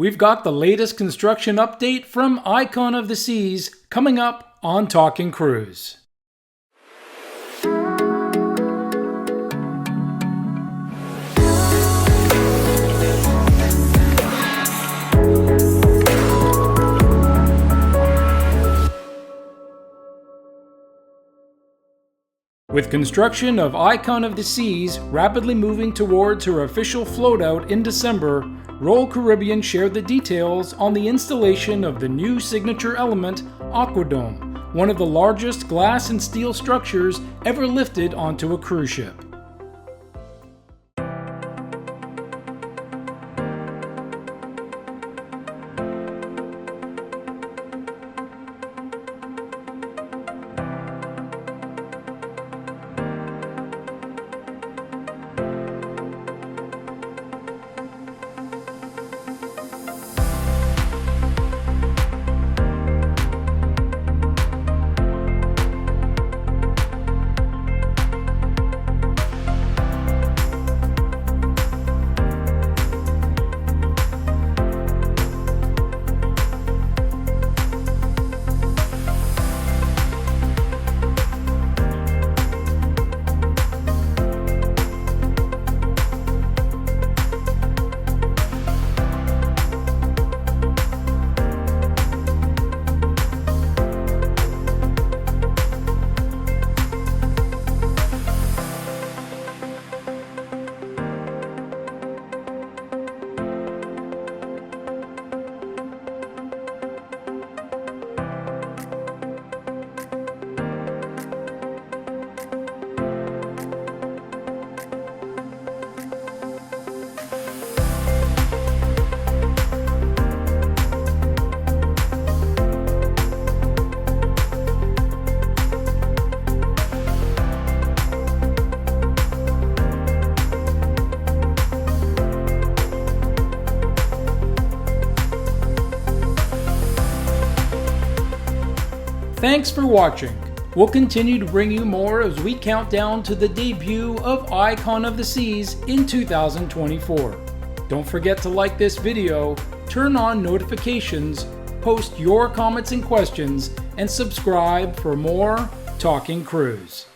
We've got the latest construction update from Icon of the Seas coming up on Talking Cruise. With construction of Icon of the Seas rapidly moving towards her official float-out in December, Royal Caribbean shared the details on the installation of the new signature element, AquaDome, one of the largest glass and steel structures ever lifted onto a cruise ship. Thanks for watching. We'll continue to bring you more as we count down to the debut of Icon of the Seas in 2024. Don't forget to like this video, turn on notifications, post your comments and questions, and subscribe for more Talking Cruise.